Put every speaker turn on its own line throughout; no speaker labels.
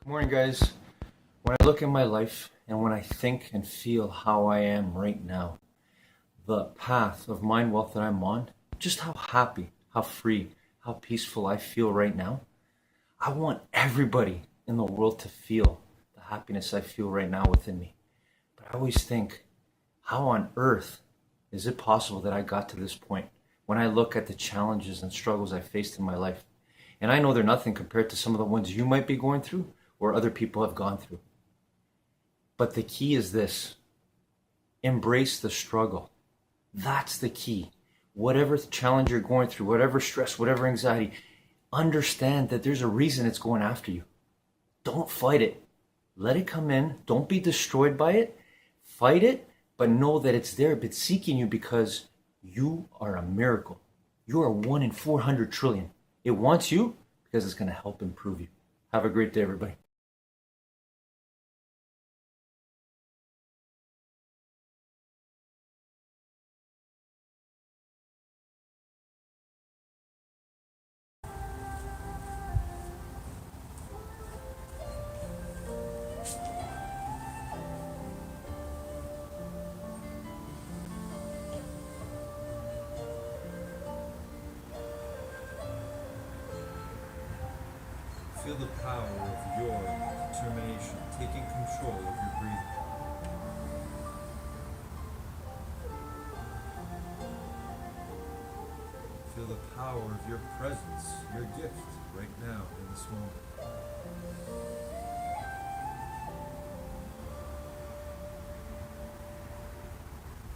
Good morning, guys. When I look at my life and when I think and feel how I am right now, the path of mind wealth that I'm on, just how happy, how free, how peaceful I feel right now, I want everybody in the world to feel the happiness I feel right now within me. But I always think, how on earth is it possible that I got to this point when I look at the challenges and struggles I faced in my life? And I know they're nothing compared to some of the ones you might be going through or other people have gone through. But the key is this: embrace the struggle. That's the key. Whatever challenge you're going through, whatever stress, whatever anxiety, understand that there's a reason it's going after you. Don't fight it. Let it come in. Don't be destroyed by it. Fight it, but know that it's there, but seeking you because you are a miracle. You are 1 in 400 trillion. It wants you because it's going to help improve you. Have a great day, everybody.
Feel the power of your determination taking control of your breathing. Feel the power of your presence, your gift, right now in this moment.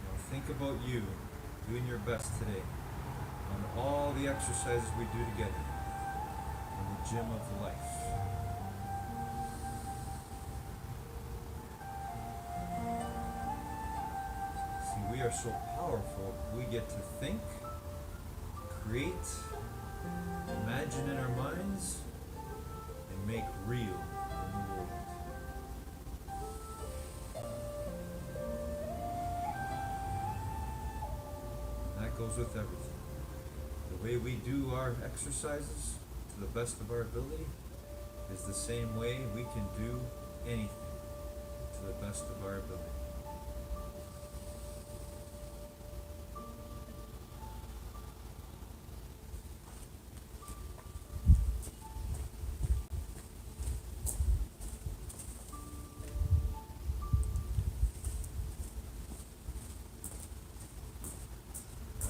Now think about you doing your best today on all the exercises we do together in the gym of life. See, we are so powerful, we get to think, create, imagine in our minds, and make real in the world. And that goes with everything. The way we do our exercises to the best of our ability is the same way we can do anything to the best of our ability.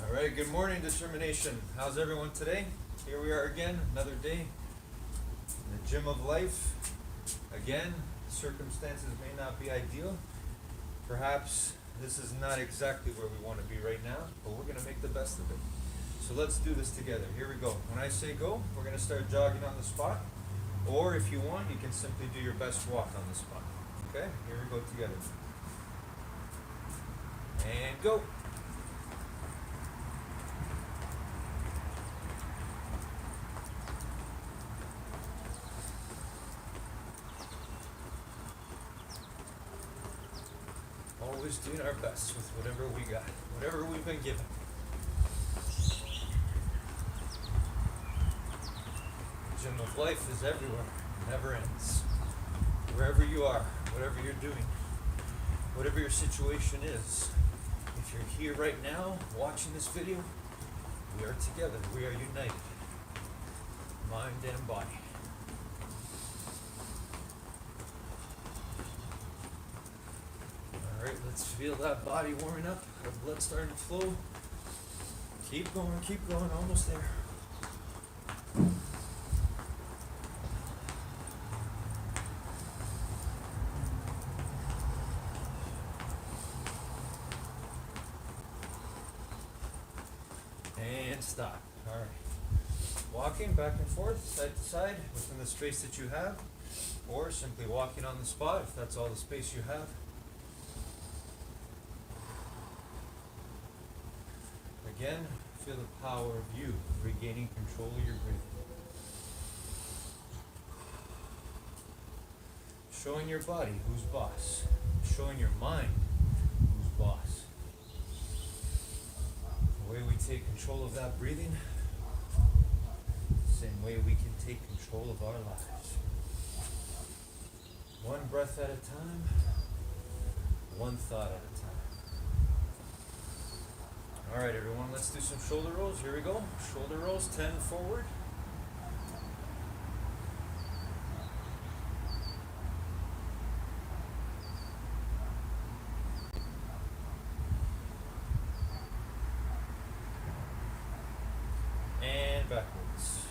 Alright, good morning, determination. How's everyone today? Here we are again, another day in the gym of life. Again, circumstances may not be ideal. Perhaps this is not exactly where we want to be right now, but we're going to make the best of it. So let's do this together. Here we go. When I say go, we're going to start jogging on the spot. Or if you want, you can simply do your best walk on the spot. Okay? Here we go together. And go. Always doing our best with whatever we got, whatever we've been given. The gym of life is everywhere, never ends. Wherever you are, whatever you're doing, whatever your situation is, if you're here right now watching this video, we are together, we are united, mind and body. Alright, let's feel that body warming up, our blood starting to flow. Keep going, almost there. And stop. Alright. Walking back and forth, side to side, within the space that you have, or simply walking on the spot if that's all the space you have. Again, feel the power of you regaining control of your breathing. Showing your body who's boss. Showing your mind who's boss. The way we take control of that breathing, same way we can take control of our lives. One breath at a time, one thought at a time. All right, everyone, let's do some shoulder rolls. Here we go. Shoulder rolls, 10 forward. And backwards.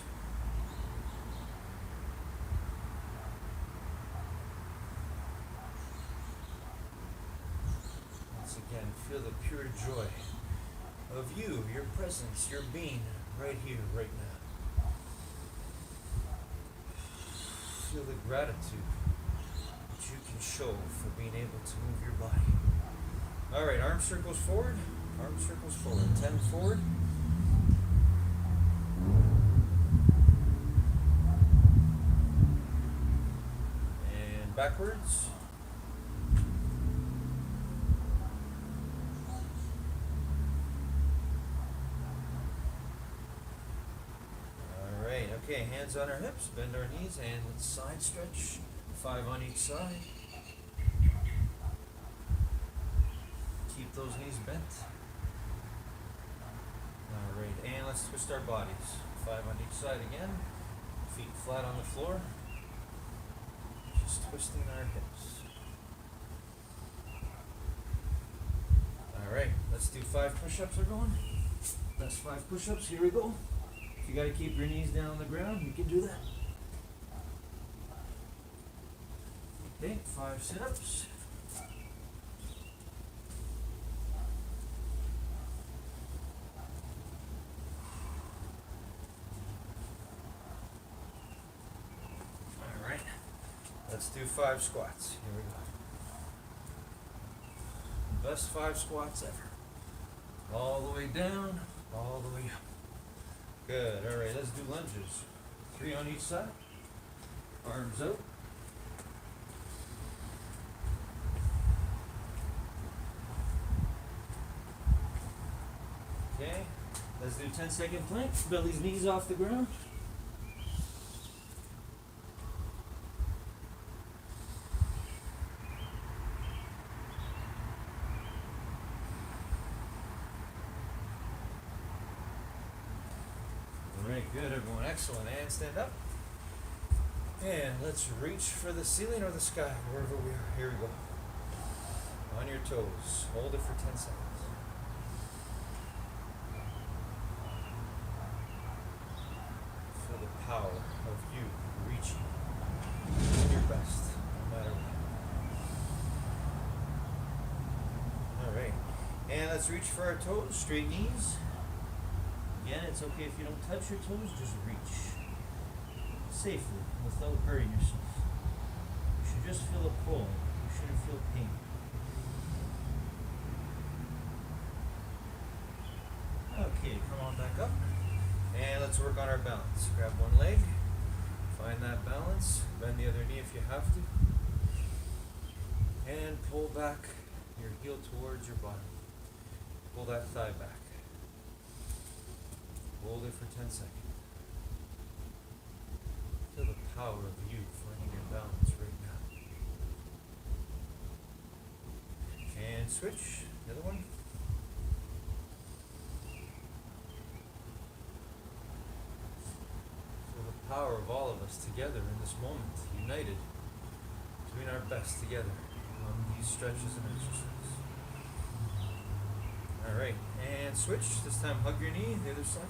Once again, feel the pure joy of you, your presence, your being right here, right now. Feel the gratitude that you can show for being able to move your body. All right, arm circles forward, arm circles forward, 10 forward. And backwards. Okay, hands on our hips, bend our knees, and let's side stretch. 5 on each side. Keep those knees bent. Alright, and let's twist our bodies. 5 on each side again. Feet flat on the floor. Just twisting our hips. Alright, let's do 5 push-ups, everyone. That's 5 push-ups, here we go. If you got to keep your knees down on the ground, you can do that. Okay, 5 sit-ups. All right, let's do 5 squats. Here we go. Best 5 squats ever. All the way down, all the way up. Good. All right, let's do lunges. 3 on each side. Arms out. Okay. Let's do 10-second plank. Belly's knees off the ground. Good, everyone. Excellent. And stand up. And let's reach for the ceiling or the sky, wherever we are. Here we go. On your toes. Hold it for 10 seconds. Feel the power of you reaching your best, no matter what. All right. And let's reach for our toes. Straight knees. Again, it's okay if you don't touch your toes, just reach safely without hurting yourself. You should just feel a pull. You shouldn't feel pain. Okay, come on back up. And let's work on our balance. Grab one leg, find that balance, bend the other knee if you have to, and pull back your heel towards your bottom. Pull that thigh back. Hold it for 10 seconds. Feel the power of you finding your balance right now. And switch. The other one. Feel the power of all of us together in this moment, united, doing our best together on these stretches and exercises. Alright, and switch. This time hug your knee, the other side.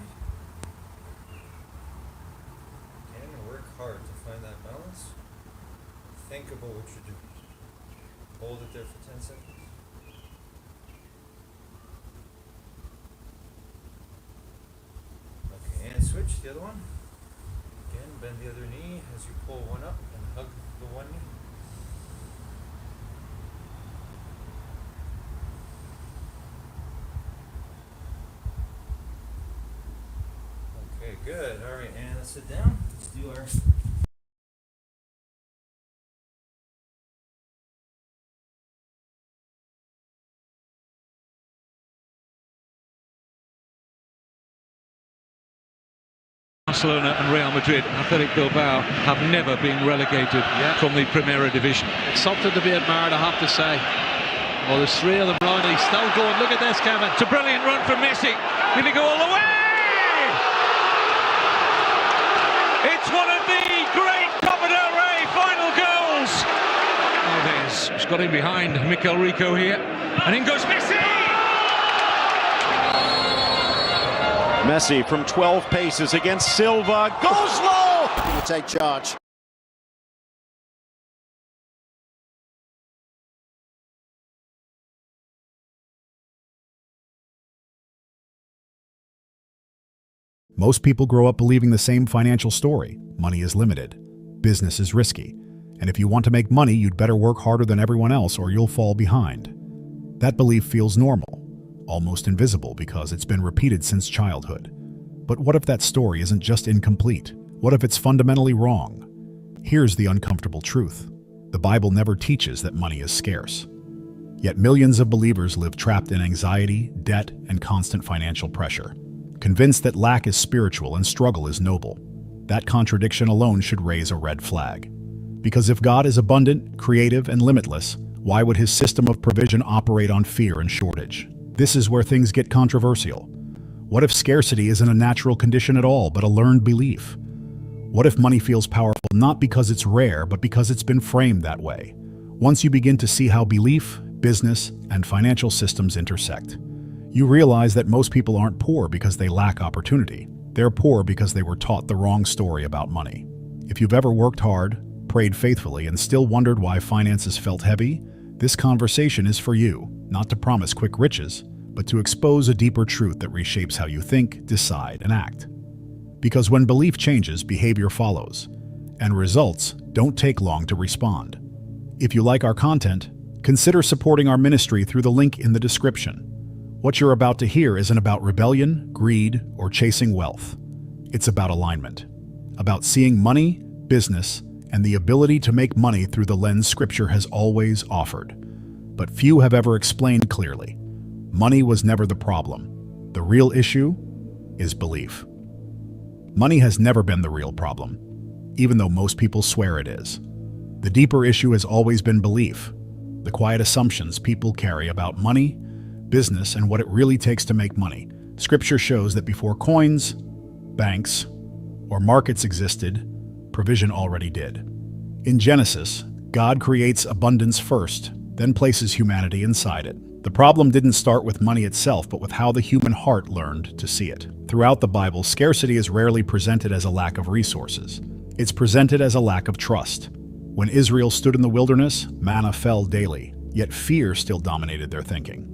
Hard to find that balance. Think about what you're doing. Hold it there for 10 seconds. Okay, and switch the other one. Again, bend the other knee as you pull one up and hug the one knee. Okay, good. All right, and let's sit down. Let's do our
Barcelona and Real Madrid, Athletic Bilbao, have never been relegated from the Primera Division.
It's something to be admired, I have to say. Well, there's three of them round, and he's still going. Look at this, Kevin.
It's a brilliant run from Messi. Will he go all the way? It's one of the great Copa del Rey final goals. Oh, he's got him behind Mikel Rico here. And in goes Messi!
Messi from 12 paces against Silva. Goes low!
To take charge.
Most people grow up believing the same financial story. Money is limited. Business is risky. And if you want to make money, you'd better work harder than everyone else or you'll fall behind. That belief feels normal, almost invisible because it's been repeated since childhood. But what if that story isn't just incomplete? What if it's fundamentally wrong? Here's the uncomfortable truth. The Bible never teaches that money is scarce. Yet millions of believers live trapped in anxiety, debt, and constant financial pressure, convinced that lack is spiritual and struggle is noble. That contradiction alone should raise a red flag. Because if God is abundant, creative, and limitless, why would his system of provision operate on fear and shortage? This is where things get controversial. What if scarcity isn't a natural condition at all, but a learned belief? What if money feels powerful not because it's rare, but because it's been framed that way? Once you begin to see how belief, business, and financial systems intersect, you realize that most people aren't poor because they lack opportunity. They're poor because they were taught the wrong story about money. If you've ever worked hard, prayed faithfully, and still wondered why finances felt heavy, this conversation is for you, not to promise quick riches, but to expose a deeper truth that reshapes how you think, decide, and act. Because when belief changes, behavior follows, and results don't take long to respond. If you like our content, consider supporting our ministry through the link in the description. What you're about to hear isn't about rebellion, greed, or chasing wealth. It's about alignment, about seeing money, business, and the ability to make money through the lens Scripture has always offered. But few have ever explained clearly. Money was never the problem. The real issue is belief. Money has never been the real problem, even though most people swear it is. The deeper issue has always been belief, the quiet assumptions people carry about money, business, and what it really takes to make money. Scripture shows that before coins, banks, or markets existed, provision already did. In Genesis, God creates abundance first, then places humanity inside it. The problem didn't start with money itself, but with how the human heart learned to see it. Throughout the Bible, scarcity is rarely presented as a lack of resources. It's presented as a lack of trust. When Israel stood in the wilderness, manna fell daily, yet fear still dominated their thinking.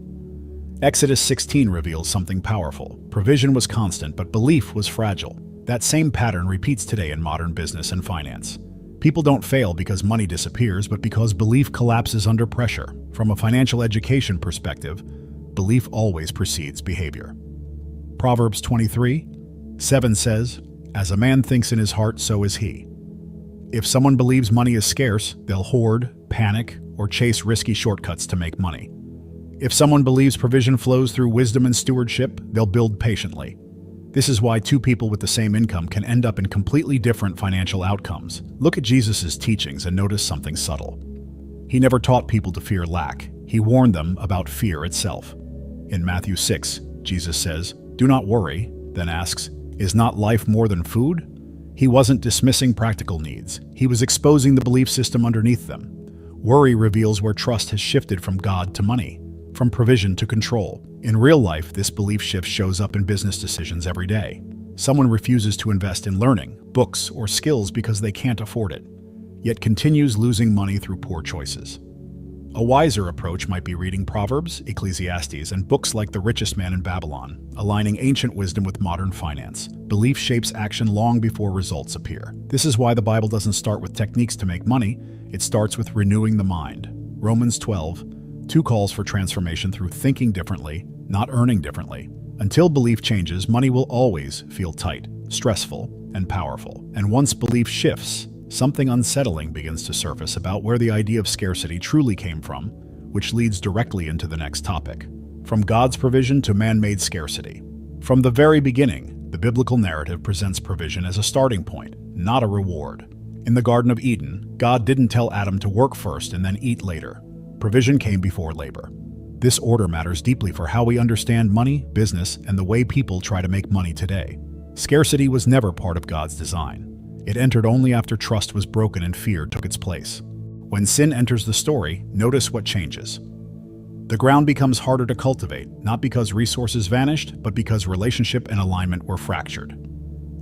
Exodus 16 reveals something powerful. Provision was constant, but belief was fragile. That same pattern repeats today in modern business and finance. People don't fail because money disappears, but because belief collapses under pressure. From a financial education perspective, belief always precedes behavior. Proverbs 23:7 says, "As a man thinks in his heart, so is he." If someone believes money is scarce, they'll hoard, panic, or chase risky shortcuts to make money. If someone believes provision flows through wisdom and stewardship, they'll build patiently. This is why two people with the same income can end up in completely different financial outcomes. Look at Jesus' teachings and notice something subtle. He never taught people to fear lack. He warned them about fear itself. In Matthew 6, Jesus says, "Do not worry," then asks, "Is not life more than food?" He wasn't dismissing practical needs. He was exposing the belief system underneath them. Worry reveals where trust has shifted from God to money, from provision to control. In real life, this belief shift shows up in business decisions every day. Someone refuses to invest in learning, books, or skills because they can't afford it, yet continues losing money through poor choices. A wiser approach might be reading Proverbs, Ecclesiastes, and books like The Richest Man in Babylon, aligning ancient wisdom with modern finance. Belief shapes action long before results appear. This is why the Bible doesn't start with techniques to make money, it starts with renewing the mind. Romans 12:2 calls for transformation through thinking differently, not earning differently. Until belief changes, money will always feel tight, stressful, and powerful. And once belief shifts, something unsettling begins to surface about where the idea of scarcity truly came from, which leads directly into the next topic. From God's provision to man-made scarcity. From the very beginning, The biblical narrative presents provision as a starting point, not a reward. In the Garden of Eden, God didn't tell Adam to work first and then eat later. Provision came before labor. This order matters deeply for how we understand money, business, and the way people try to make money today. Scarcity was never part of God's design. It entered only after trust was broken and fear took its place. When sin enters the story, notice what changes. The ground becomes harder to cultivate, not because resources vanished, but because relationship and alignment were fractured.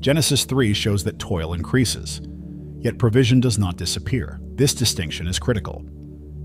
Genesis 3 shows that toil increases, yet provision does not disappear. This distinction is critical.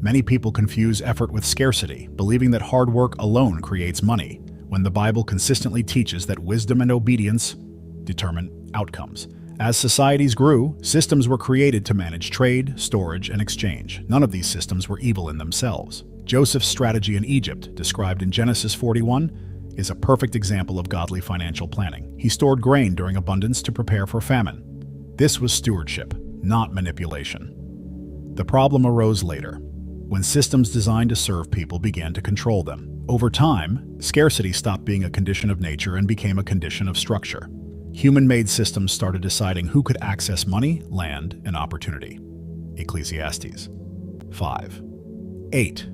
Many people confuse effort with scarcity, believing that hard work alone creates money, when the Bible consistently teaches that wisdom and obedience determine outcomes. As societies grew, systems were created to manage trade, storage, and exchange. None of these systems were evil in themselves. Joseph's strategy in Egypt, described in Genesis 41, is a perfect example of godly financial planning. He stored grain during abundance to prepare for famine. This was stewardship, not manipulation. The problem arose later, when systems designed to serve people began to control them. Over time, scarcity stopped being a condition of nature and became a condition of structure. Human-made systems started deciding who could access money, land, and opportunity. Ecclesiastes 5:8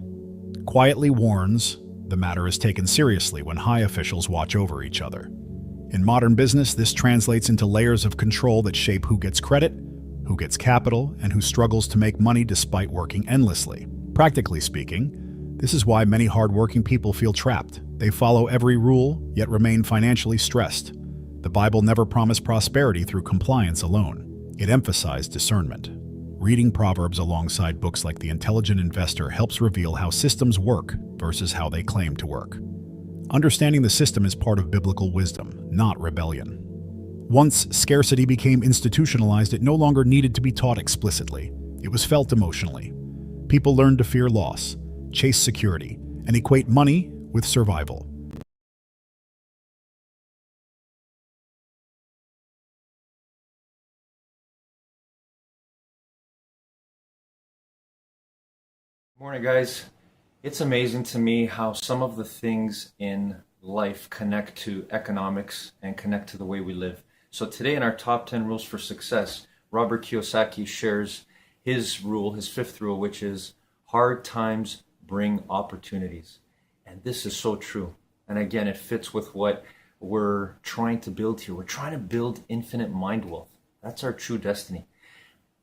quietly warns the matter is taken seriously when high officials watch over each other. In modern business, this translates into layers of control that shape who gets credit, who gets capital, and who struggles to make money despite working endlessly. Practically speaking, this is why many hardworking people feel trapped. They follow every rule, yet remain financially stressed. The Bible never promised prosperity through compliance alone. It emphasized discernment. Reading Proverbs alongside books like The Intelligent Investor helps reveal how systems work versus how they claim to work. Understanding the system is part of biblical wisdom, not rebellion. Once scarcity became institutionalized, it no longer needed to be taught explicitly. It was felt emotionally. People learned to fear loss, chase security, and equate money with survival.
Morning, guys. It's amazing to me how some of the things in life connect to economics and connect to the way we live. So today in our top 10 rules for success, Robert Kiyosaki shares his rule, his fifth rule, which is hard times bring opportunities. And this is so true. And again, it fits with what we're trying to build here. We're trying to build infinite mind wealth. That's our true destiny.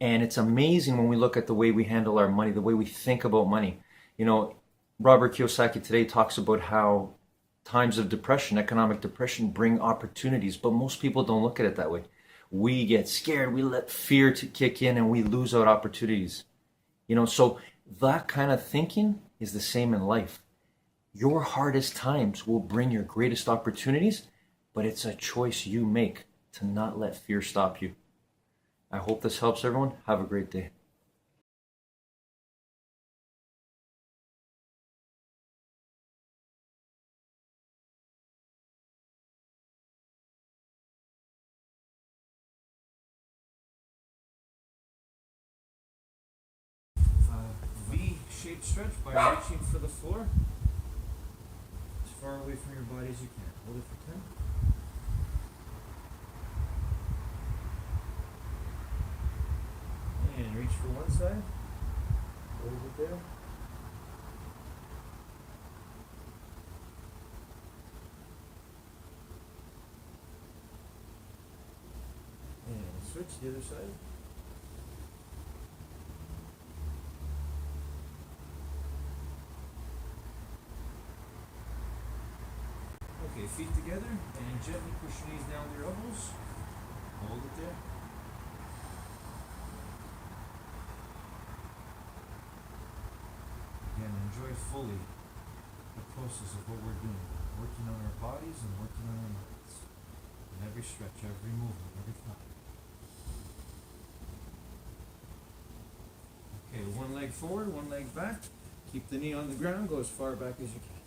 And it's amazing when we look at the way we handle our money, the way we think about money. You know, Robert Kiyosaki today talks about how times of depression, economic depression, bring opportunities, but most people don't look at it that way. We get scared, we let fear to kick in, and we lose out opportunities. You know, so that kind of thinking is the same in life. Your hardest times will bring your greatest opportunities, but it's a choice you make to not let fear stop you. I hope this helps everyone. Have a great day.
V-shaped stretch by reaching for the floor as far away from your body as you can. Hold it for 10. And reach for one side. Hold it there. And switch to the other side. Okay, feet together and gently push your knees down to your elbows. Hold it there. And enjoy fully the process of what we're doing. Working on our bodies and working on our minds. In every stretch, every movement, every thought. Okay, one leg forward, one leg back. Keep the knee on the ground, go as far back as you can.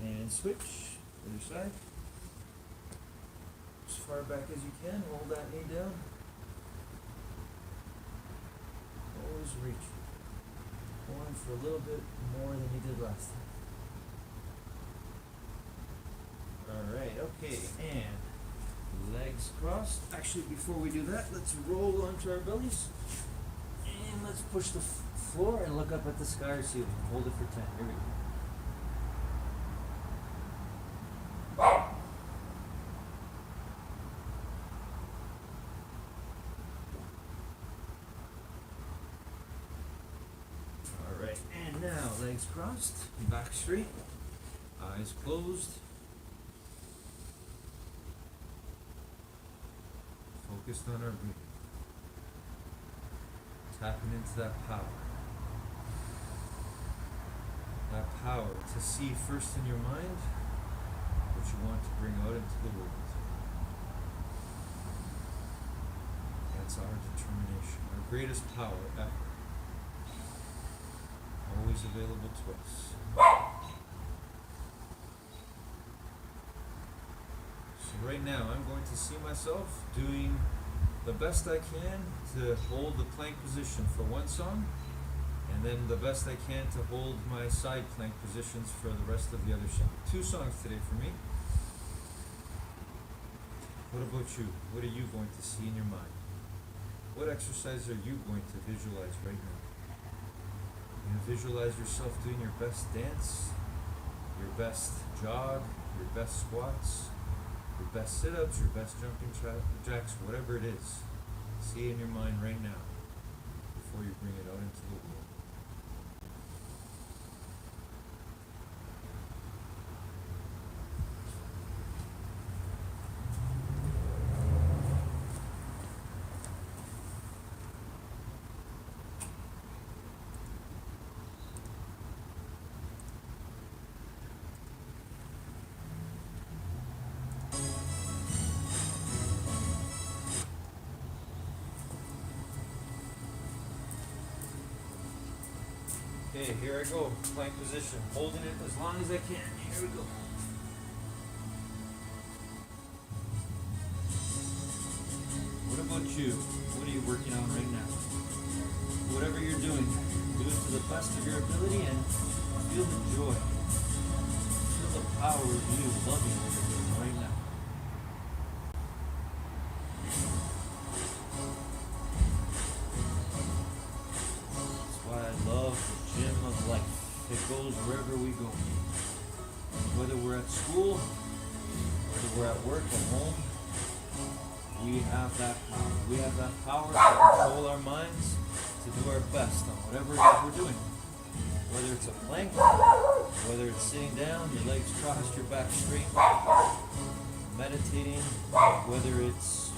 And switch, other side. As far back as you can, hold that knee down. Always
Just reach. Going for a little bit more than you did last time. Alright, okay, and legs crossed. Actually, before we do that, let's roll onto our bellies. And let's push the floor and look up at the sky or ceiling. Hold it for 10. Here we go. Alright, and now legs crossed, back straight, eyes closed. Focused on our breathing. Tapping into that power. That power to see first in your mind what you want to bring out into the world. That's our determination, our greatest power ever. Always available to us. So right now I'm going to see myself doing the best I can to hold the plank position for one song, and then the best I can to hold my side plank positions for the rest of the other song. 2 songs today for me. What about you? What are you going to see in your mind? What exercise are you going to visualize right now? You know, visualize yourself doing your best dance, your best jog, your best squats, your best sit-ups, your best jumping jacks, whatever it is. See it in your mind right now before you bring it out into the world. Okay, here I go, plank position, holding it as long as I can. Here we go. What about you? What are you working on right now? Whatever you're doing, do it to the best of your ability and feel the joy. Feel the power of you loving what you're doing right now. That's why I love the gym of life. It goes wherever we go. Whether we're at school, whether we're at work, at home, we have that power. We have that power to control our minds, to do our best on whatever it is we're doing. Whether it's a plank, whether it's sitting down, your legs crossed, your back straight, meditating, whether it's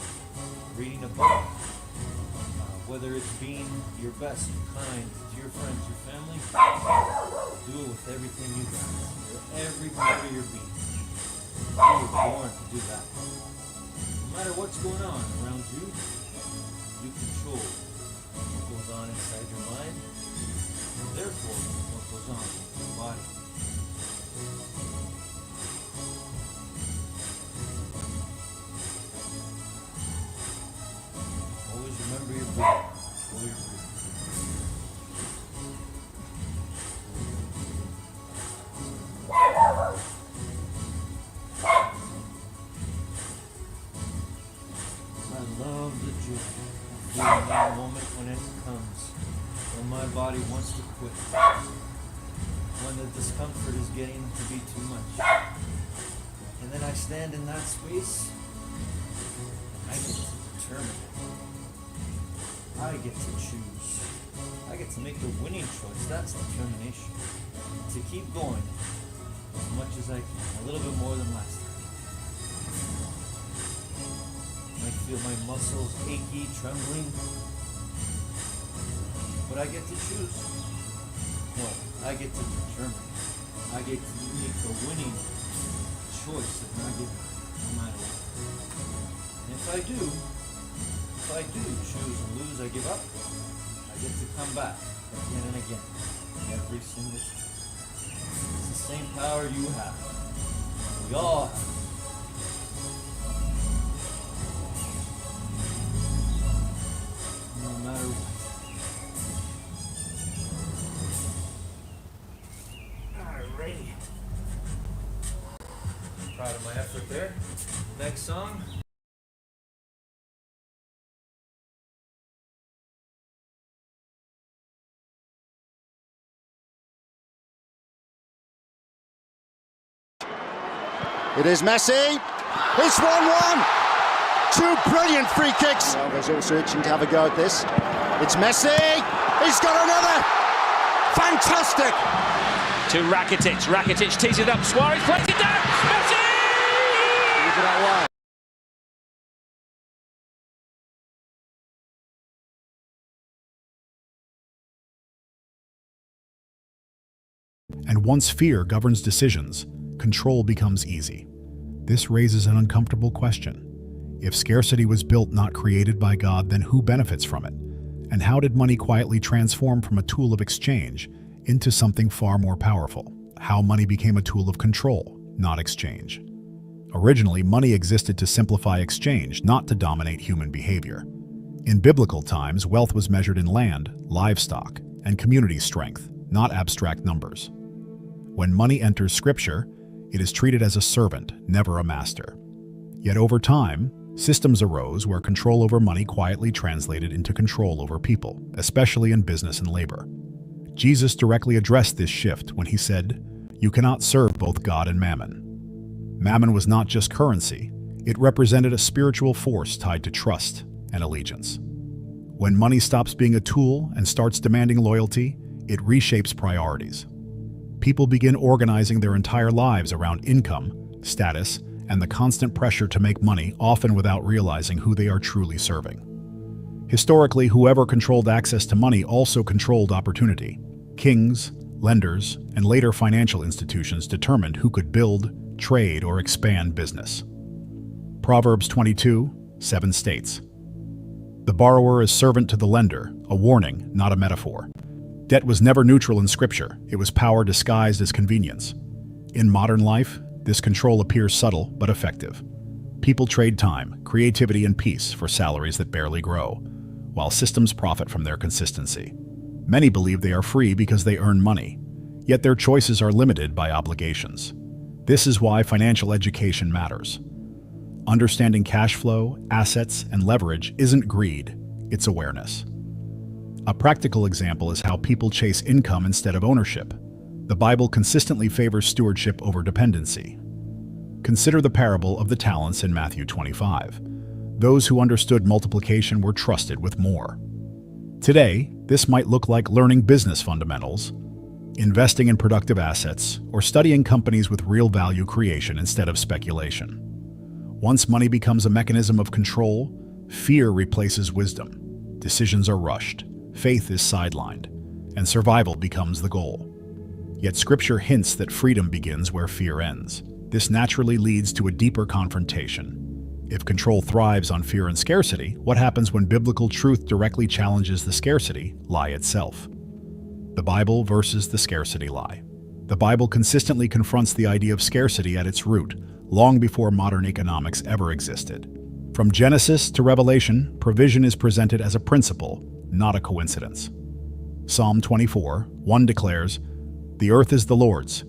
reading a book, whether it's being your best, kind to your friends, your family, do it with everything you got. Every part of your being. You were born to do that. No matter what's going on around you, you control what goes on inside your mind, and therefore what goes on in your body. Always remember your breathing. Control your breathing. I love the joy of feeling that moment when it comes, when my body wants to quit, when the discomfort is getting to be too much. And then I stand in that space, and I get to determine it. I get to choose. I get to make the winning choice. That's determination. To keep going as much as I can, a little bit more than last time. I feel my muscles achy, trembling, but I get to choose. No, I get to determine. I get to make the winning choice of not giving up, no matter what. And if I do choose and lose, I give up, I get to come back again and again, every single time. It's the same power you have. We all have. No matter what.
Next song.
It is Messi. It's 1-1. Two brilliant free kicks. Ronaldo's also itching to have a go at this. It's Messi. He's got another. Fantastic.
To Rakitic. Rakitic tees it up. Suarez plays it down. Messi!
Look at that line.
And once fear governs decisions, control becomes easy. This raises an uncomfortable question. If scarcity was built, not created by God, then who benefits from it? And how did money quietly transform from a tool of exchange into something far more powerful? How money became a tool of control, not exchange. Originally, money existed to simplify exchange, not to dominate human behavior. In biblical times, wealth was measured in land, livestock, and community strength, not abstract numbers. When money enters Scripture, it is treated as a servant, never a master. Yet over time, systems arose where control over money quietly translated into control over people, especially in business and labor. Jesus directly addressed this shift when he said, "You cannot serve both God and mammon." Mammon was not just currency, it represented a spiritual force tied to trust and allegiance. When money stops being a tool and starts demanding loyalty, it reshapes priorities. People begin organizing their entire lives around income, status, and the constant pressure to make money, often without realizing who they are truly serving. Historically, whoever controlled access to money also controlled opportunity. Kings, lenders, and later financial institutions determined who could build, trade, or expand business. Proverbs 22:7 states, "The borrower is servant to the lender, a warning, not a metaphor." Debt was never neutral in Scripture. It was power disguised as convenience. In modern life, this control appears subtle but effective. People trade time, creativity, and peace for salaries that barely grow, while systems profit from their consistency. Many believe they are free because they earn money, yet their choices are limited by obligations. This is why financial education matters. Understanding cash flow, assets, and leverage isn't greed, it's awareness. A practical example is how people chase income instead of ownership. The Bible consistently favors stewardship over dependency. Consider the parable of the talents in Matthew 25. Those who understood multiplication were trusted with more. Today, this might look like learning business fundamentals, investing in productive assets, or studying companies with real value creation instead of speculation. Once money becomes a mechanism of control, fear replaces wisdom. Decisions are rushed, faith is sidelined, and survival becomes the goal. Yet Scripture hints that freedom begins where fear ends. This naturally leads to a deeper confrontation. If control thrives on fear and scarcity, what happens when biblical truth directly challenges the scarcity lie itself? The Bible versus the scarcity lie. The Bible consistently confronts the idea of scarcity at its root, long before modern economics ever existed. From Genesis to Revelation, provision is presented as a principle, not a coincidence. Psalm 24:1 declares, "The earth is the Lord's,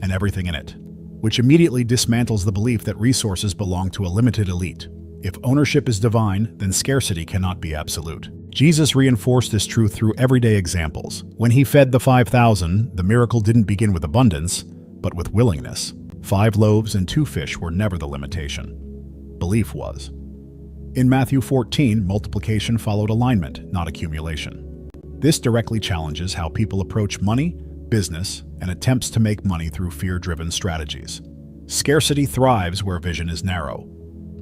and everything in it," which immediately dismantles the belief that resources belong to a limited elite. If ownership is divine, then scarcity cannot be absolute. Jesus reinforced this truth through everyday examples. When he fed the 5,000, the miracle didn't begin with abundance, but with willingness. 5 loaves and 2 fish were never the limitation. Belief was. In Matthew 14, multiplication followed alignment, not accumulation. This directly challenges how people approach money, business, and attempts to make money through fear-driven strategies. Scarcity thrives where vision is narrow.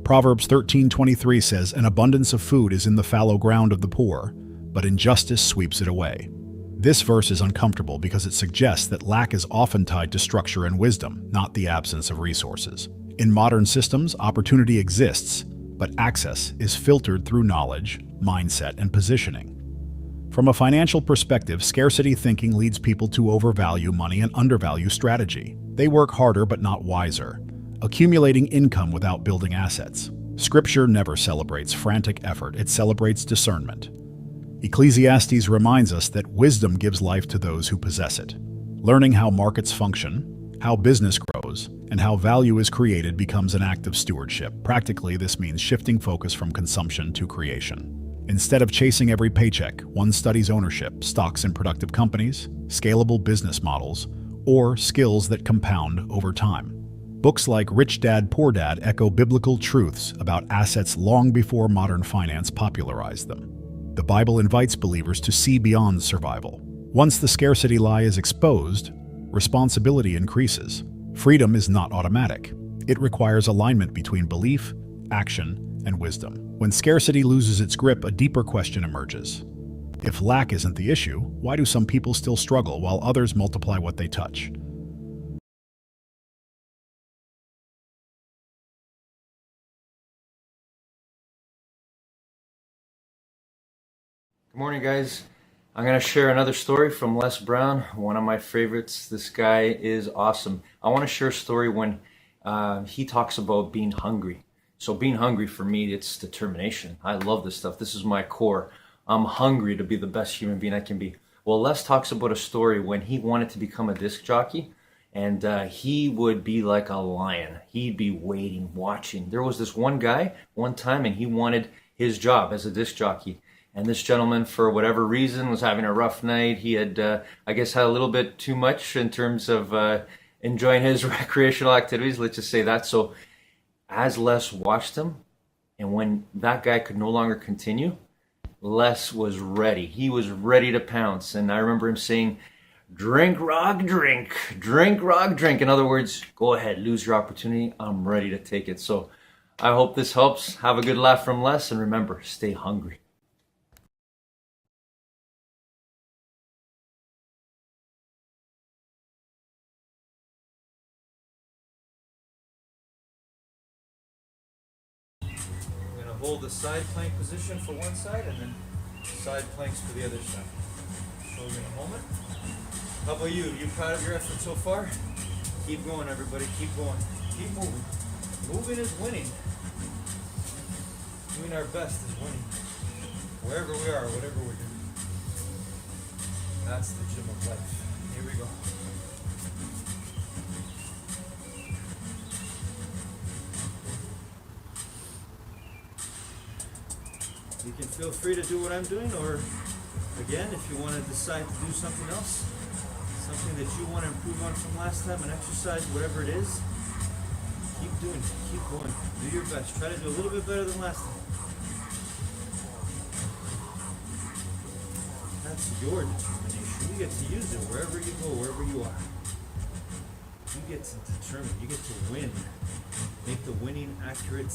Proverbs 13:23 says, "An abundance of food is in the fallow ground of the poor, but injustice sweeps it away." This verse is uncomfortable because it suggests that lack is often tied to structure and wisdom, not the absence of resources. In modern systems, opportunity exists, but access is filtered through knowledge, mindset, and positioning. From a financial perspective, scarcity thinking leads people to overvalue money and undervalue strategy. They work harder but not wiser, accumulating income without building assets. Scripture never celebrates frantic effort, it celebrates discernment. Ecclesiastes reminds us that wisdom gives life to those who possess it. Learning how markets function, how business grows, and how value is created becomes an act of stewardship. Practically, this means shifting focus from consumption to creation. Instead of chasing every paycheck, one studies ownership, stocks in productive companies, scalable business models, or skills that compound over time. Books like Rich Dad, Poor Dad echo biblical truths about assets long before modern finance popularized them. The Bible invites believers to see beyond survival. Once the scarcity lie is exposed, responsibility increases. Freedom is not automatic. It requires alignment between belief, action, and wisdom. When scarcity loses its grip, a deeper question emerges. If lack isn't the issue, why do some people still struggle while others multiply what they touch?
Good morning, guys. I'm going to share another story from Les Brown, one of my favorites. This guy is awesome. I want to share a story when he talks about being hungry. So being hungry for me, it's determination. I love this stuff. This is my core. I'm hungry to be the best human being I can be. Well, Les talks about a story when he wanted to become a disc jockey, and he would be like a lion. He'd be waiting, watching. There was this one guy one time, and he wanted his job as a disc jockey. And this gentleman, for whatever reason, was having a rough night. He had, I guess, had a little bit too much in terms of enjoying his recreational activities. Let's just say that. So as Les watched him, and when that guy could no longer continue, Les was ready. He was ready to pounce. And I remember him saying, "Drink, Rog, drink. Drink, Rog, drink." In other words, go ahead, lose your opportunity. I'm ready to take it. So I hope this helps. Have a good laugh from Les, and remember, stay hungry.
Hold the side plank position for one side and then side planks for the other side. Show you in a moment. How about you? You proud of your effort so far? Keep going, everybody. Keep going. Keep moving. Moving is winning. Doing our best is winning. Wherever we are, whatever we're doing. That's the gym of life. Here we go. You can feel free to do what I'm doing, or again, if you want to decide to do something else, something that you want to improve on from last time, an exercise, whatever it is, keep doing it, keep going, do your best, try to do a little bit better than last time. That's your determination. You get to use it wherever you go, wherever you are. You get to determine, you get to win, make the winning accurate,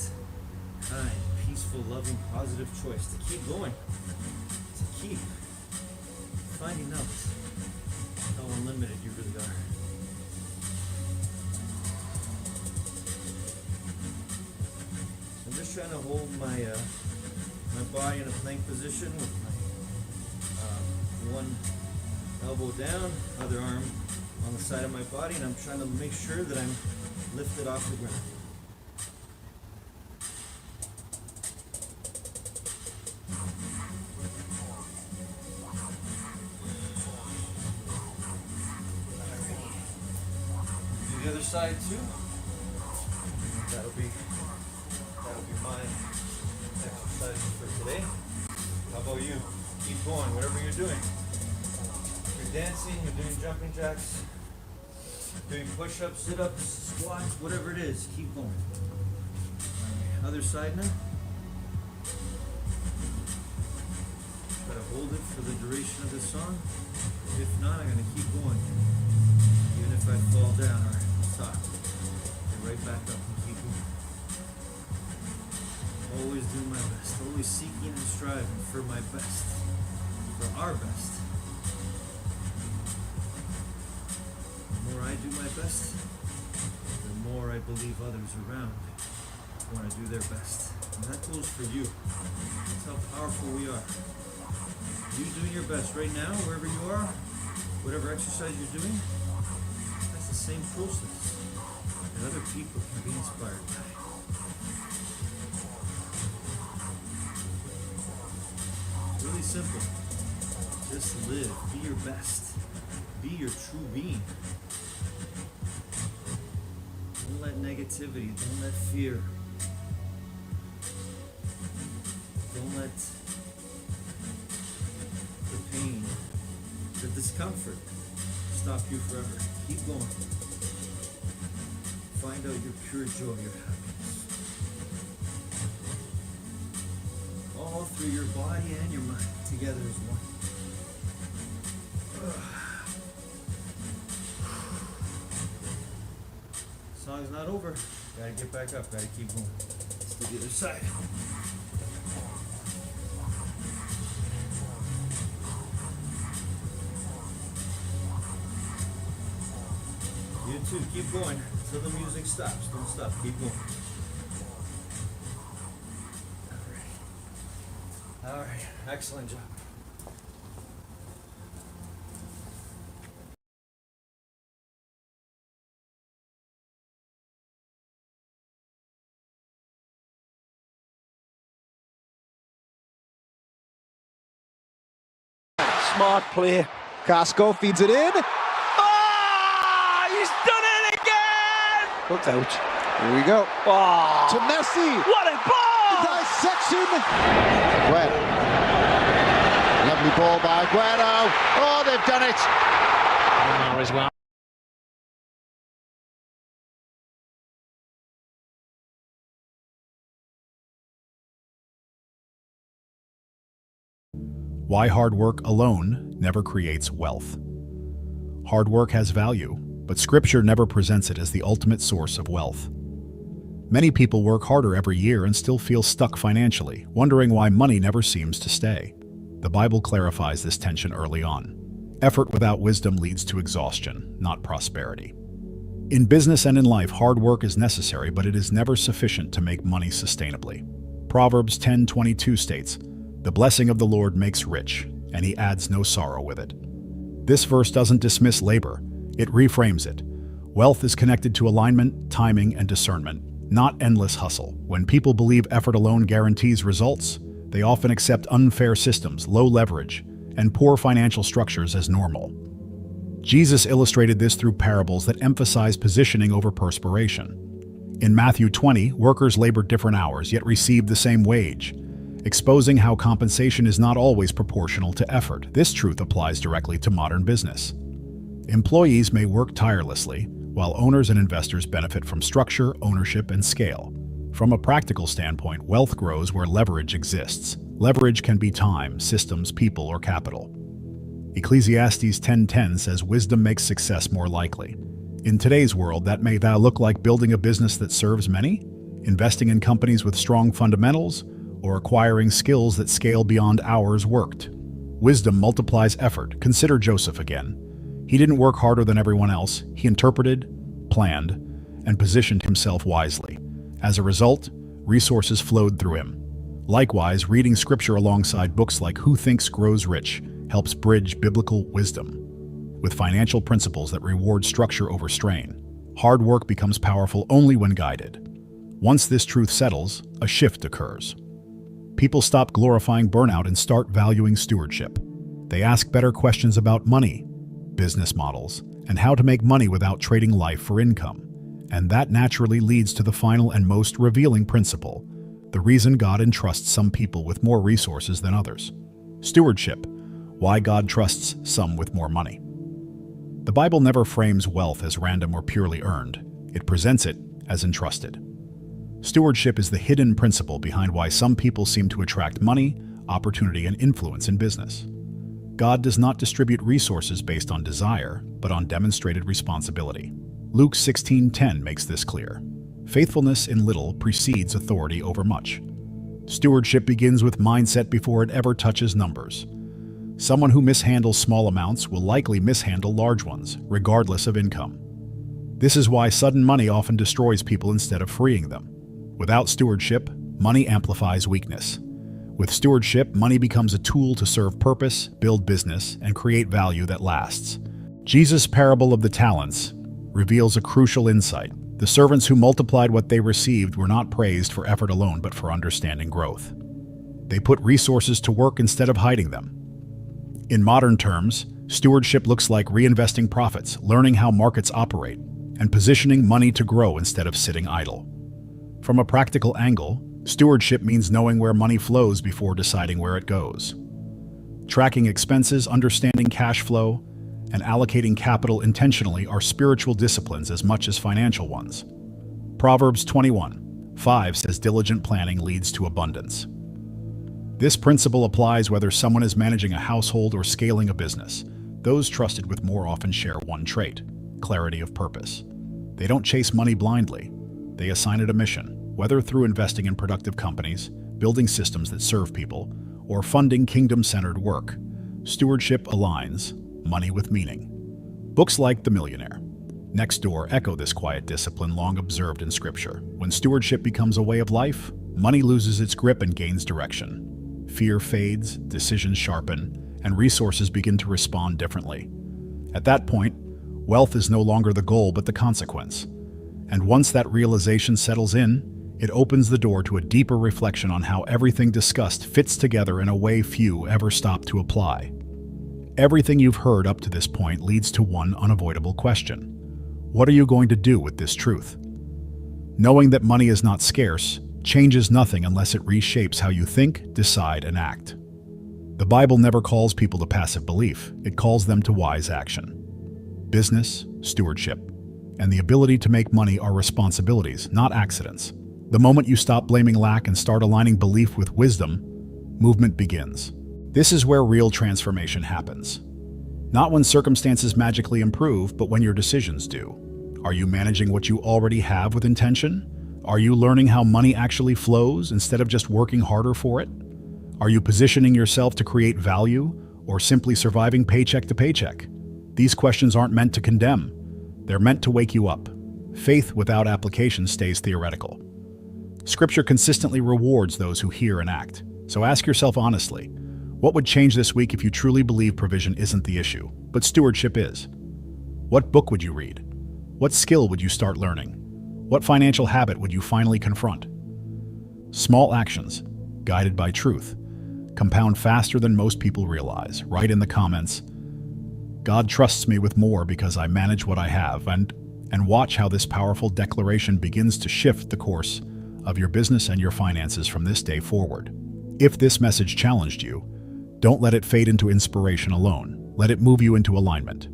kind, peaceful, loving, positive choice to keep going, to keep finding out how unlimited you really are. So I'm just trying to hold my my body in a plank position with my one elbow down, other arm on the side of my body, and I'm trying to make sure that I'm lifted off the ground. The other side too. That'll be my exercise for today. How about you? Keep going, whatever you're doing. If you're dancing, you're doing jumping jacks, doing push-ups, sit-ups, squats, whatever it is, keep going. Other side now. Try to hold it for the duration of the song. If not, I'm gonna keep going. Even if I fall down or stop, get right back up and keep going. Always do my best, always seeking and striving for my best, for our best. The more I do my best, the more I believe others around want to do their best. And that goes for you. That's how powerful we are. You doing your best right now, wherever you are, whatever exercise you're doing, that's the same process that other people can be inspired by. Really simple. Just live. Be your best. Be your true being.
Don't let negativity, don't let fear, don't let the pain, the discomfort stop you forever. Keep going. Find out your pure joy, your happiness. All through your body and your mind, together as one. Song's not over. Gotta get back up, gotta keep going. Let's do the other side. You too, keep going until the music stops. Don't stop, keep going. Alright, excellent job.
Smart play. Casco feeds it in.
Oh, he's done it again!
Look out. Here we go.
Oh,
To Messi.
what a ball!
Dissection. Aguero. Lovely ball by Aguero. Oh, they've done it.
Neymar as well.
Why hard work alone never creates wealth. Hard work has value, but Scripture never presents it as the ultimate source of wealth. Many people work harder every year and still feel stuck financially, wondering why money never seems to stay. The Bible clarifies this tension early on. Effort without wisdom leads to exhaustion, not prosperity. In business and in life, hard work is necessary, but it is never sufficient to make money sustainably. Proverbs 10:22 states, "The blessing of the Lord makes rich, and he adds no sorrow with it." This verse doesn't dismiss labor, it reframes it. Wealth is connected to alignment, timing, and discernment, not endless hustle. When people believe effort alone guarantees results, they often accept unfair systems, low leverage, and poor financial structures as normal. Jesus illustrated this through parables that emphasize positioning over perspiration. In Matthew 20, workers labored different hours yet received the same wage, exposing how compensation is not always proportional to effort. This truth applies directly to modern business. Employees may work tirelessly, while owners and investors benefit from structure, ownership, and scale. From a practical standpoint, wealth grows where leverage exists. Leverage can be time, systems, people, or capital. Ecclesiastes 10:10 says wisdom makes success more likely. In today's world, that may look like building a business that serves many, investing in companies with strong fundamentals, or acquiring skills that scale beyond hours worked. Wisdom multiplies effort. Consider Joseph again. He didn't work harder than everyone else. He interpreted, planned, and positioned himself wisely. As a result, resources flowed through him. Likewise, reading scripture alongside books like Who Thinks Grows Rich helps bridge biblical wisdom with financial principles that reward structure over strain. Hard work becomes powerful only when guided. Once this truth settles, a shift occurs. People stop glorifying burnout and start valuing stewardship. They ask better questions about money, business models, and how to make money without trading life for income. And that naturally leads to the final and most revealing principle, the reason God entrusts some people with more resources than others. Stewardship, why God trusts some with more money. The Bible never frames wealth as random or purely earned. It presents it as entrusted. Stewardship is the hidden principle behind why some people seem to attract money, opportunity, and influence in business. God does not distribute resources based on desire, but on demonstrated responsibility. Luke 16:10 makes this clear. Faithfulness in little precedes authority over much. Stewardship begins with mindset before it ever touches numbers. Someone who mishandles small amounts will likely mishandle large ones, regardless of income. This is why sudden money often destroys people instead of freeing them. Without stewardship, money amplifies weakness. With stewardship, money becomes a tool to serve purpose, build business, and create value that lasts. Jesus' parable of the talents reveals a crucial insight. The servants who multiplied what they received were not praised for effort alone, but for understanding growth. They put resources to work instead of hiding them. In modern terms, stewardship looks like reinvesting profits, learning how markets operate, and positioning money to grow instead of sitting idle. From a practical angle, stewardship means knowing where money flows before deciding where it goes. Tracking expenses, understanding cash flow, and allocating capital intentionally are spiritual disciplines as much as financial ones. Proverbs 21:5 says diligent planning leads to abundance. This principle applies whether someone is managing a household or scaling a business. Those trusted with more often share one trait: clarity of purpose. They don't chase money blindly. They assign it a mission, whether through investing in productive companies, building systems that serve people, or funding kingdom-centered work. Stewardship aligns money with meaning. Books like The Millionaire Next Door echo this quiet discipline long observed in Scripture. When stewardship becomes a way of life, money loses its grip and gains direction. Fear fades, decisions sharpen, and resources begin to respond differently. At that point, wealth is no longer the goal but the consequence. And once that realization settles in, it opens the door to a deeper reflection on how everything discussed fits together in a way few ever stop to apply. Everything you've heard up to this point leads to one unavoidable question. What are you going to do with this truth? Knowing that money is not scarce changes nothing unless it reshapes how you think, decide, and act. The Bible never calls people to passive belief, it calls them to wise action. Business, stewardship, and the ability to make money are responsibilities, not accidents. The moment you stop blaming lack and start aligning belief with wisdom, movement begins. This is where real transformation happens. Not when circumstances magically improve, but when your decisions do. Are you managing what you already have with intention? Are you learning how money actually flows instead of just working harder for it? Are you positioning yourself to create value or simply surviving paycheck to paycheck? These questions aren't meant to condemn. They're meant to wake you up. Faith without application stays theoretical. Scripture consistently rewards those who hear and act. So ask yourself honestly, what would change this week if you truly believe provision isn't the issue, but stewardship is? What book would you read? What skill would you start learning? What financial habit would you finally confront? Small actions, guided by truth, compound faster than most people realize. Write in the comments, God trusts me with more because I manage what I have, and watch how this powerful declaration begins to shift the course of your business and your finances from this day forward. If this message challenged you, don't let it fade into inspiration alone. Let it move you into alignment.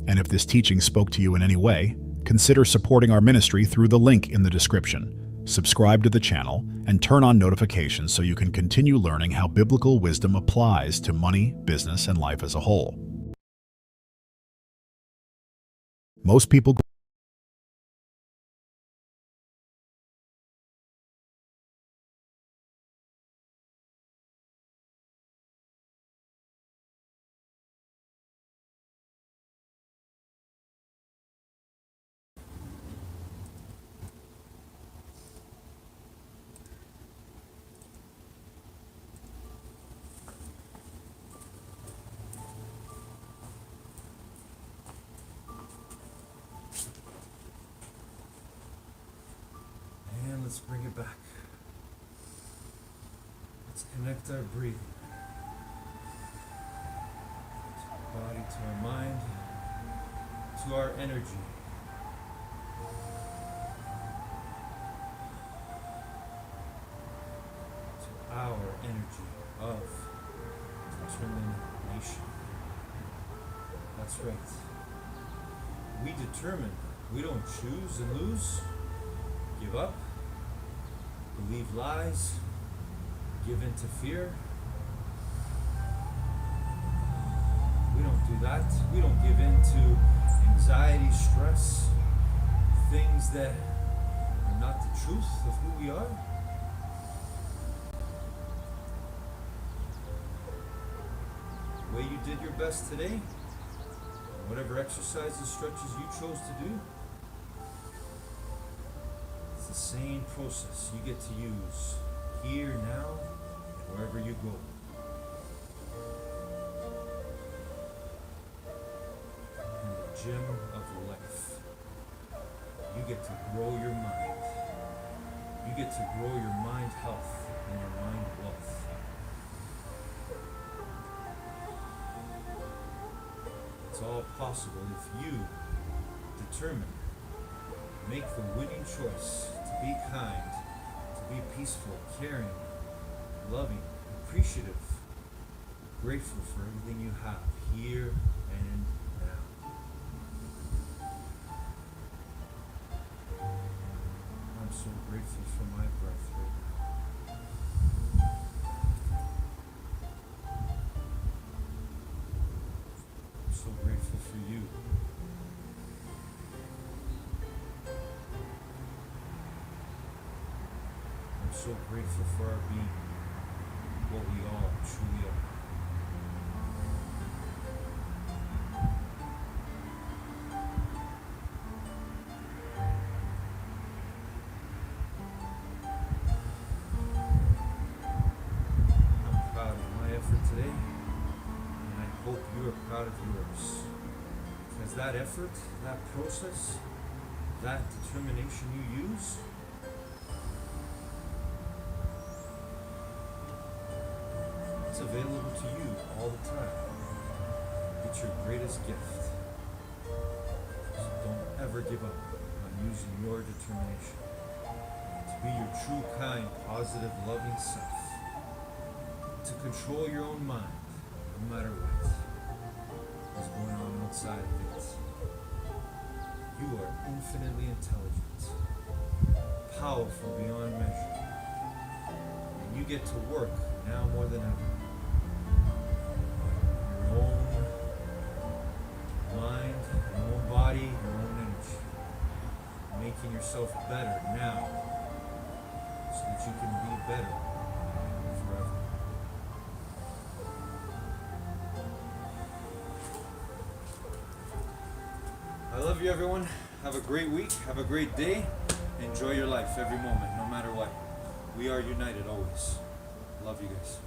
And if this teaching spoke to you in any way, consider supporting our ministry through the link in the description. Subscribe to the channel and turn on notifications so you can continue learning how biblical wisdom applies to money, business, and life as a whole. Most people
Let's bring it back. Let's connect our breathing to our body, to our mind, to our energy. To our energy of determination. That's right. We determine. We don't choose and lose, give up, believe lies, give in to fear. We don't do that. We don't give in to anxiety, stress, things that are not the truth of who we are. The way you did your best today, whatever exercises, stretches you chose to do, it's the same process you get to use here, now, and wherever you go. In the gym of life, you get to grow your mind. You get to grow your mind health and your mind wealth. It's all possible if you determine make the winning choice to be kind, to be peaceful, caring, loving, appreciative, grateful for everything you have here and now. I'm so grateful for my breath right now. I'm so grateful for you. I'm so grateful for our being, what we all truly are. I'm proud of my effort today, and I hope you are proud of yours. Because that effort, that process, that determination you use, it's available to you all the time. It's your greatest gift. So don't ever give up on using your determination to be your true, kind, positive, loving self. To control your own mind, no matter what is going on outside of it. You are infinitely intelligent, powerful beyond measure, and you get to work now more than ever. Your own mind, your own body, your own energy. Making yourself better now so that you can be better forever. I love you, everyone. Have a great week. Have a great day. Enjoy your life every moment, no matter what. We are united always. Love you guys.